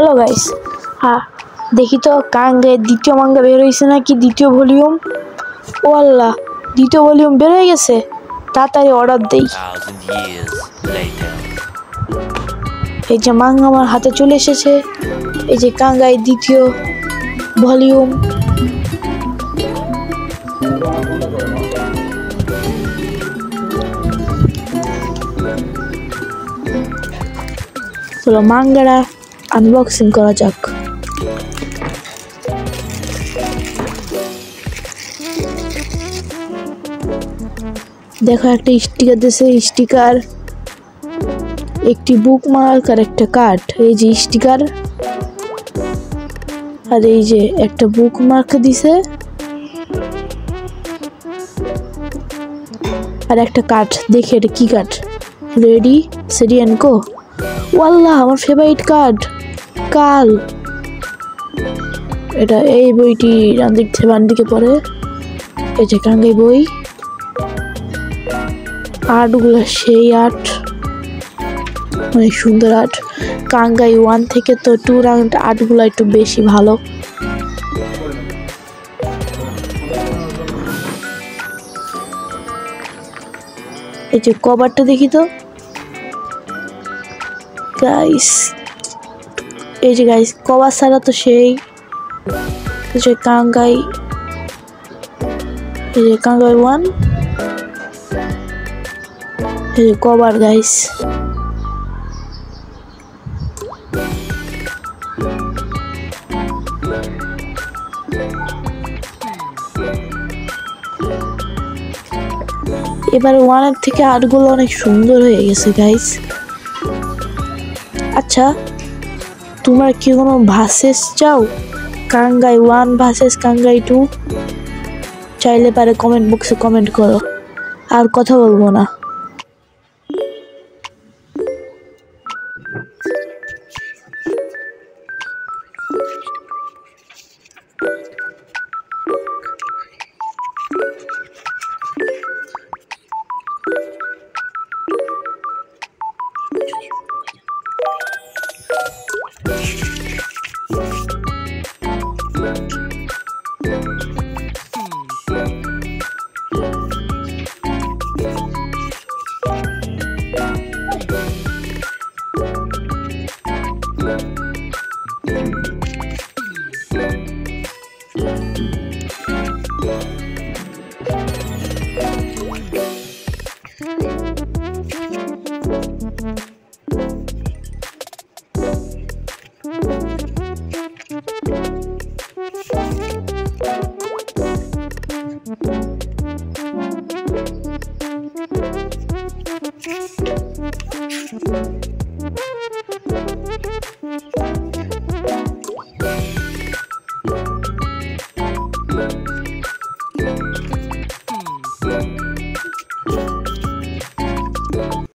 Hello guys, হ্যাঁ দেখি তো কাঙ্গে দ্বিতীয় মাঙ্গা বের হয়েছে নাকি দ্বিতীয় ভলিউম। ও আল্লাহ, দ্বিতীয় ভলিউম বের হয়ে গেছে, তাড়াতাড়ি অর্ডার দেই। এই যে মাঙ্গা আমার হাতে চলে এসেছে, এই যে কাঙ্গাই দ্বিতীয় ভলিউম। চলো মাঙ্গাটা আনবক্সিং করা যাক। দেখো একটা স্টিকার দিয়েছে, স্টিকার একটি বুকমার্ক আর একটা কার্ড। এই যে স্টিকার আর এই যে একটা বুকমার্ক দিছে আর একটা কার্ড। দেখি এটা কি card. Ready steady and go. ওয়াল্লাহ, আমার ফেভারিট কার্ড কাল। এটা এই বইটি ডান দিক থেকে বাম দিকে পড়ে। এই যে কাঙ্গাই বই, আর্টগুলো সেই আর্ট, অনেক সুন্দর আর্ট। কাঙ্গাই 1 থেকে তো 2 রাউন্ড আর্টগুলো একটু বেশি ভালো। এই যে কভারটা দেখি তো গাইস। এই যে গাইস, কভার ছাড়া তো সেই যে কাঙ্গাই, এই যে কাঙ্গাই 1, এই যে কভার গাইস। এবার 1 থেকে আর্টগুলো অনেক সুন্দর হয়ে গেছে গাইস। আচ্ছা, তোমরা কি কোনো ভার্সেস চাও? কাঙ্গাই 1 ভার্সেস কাঙ্গাই 2 চাইলে পারে কমেন্ট বক্সে কমেন্ট করো, আর কথা বলবো না।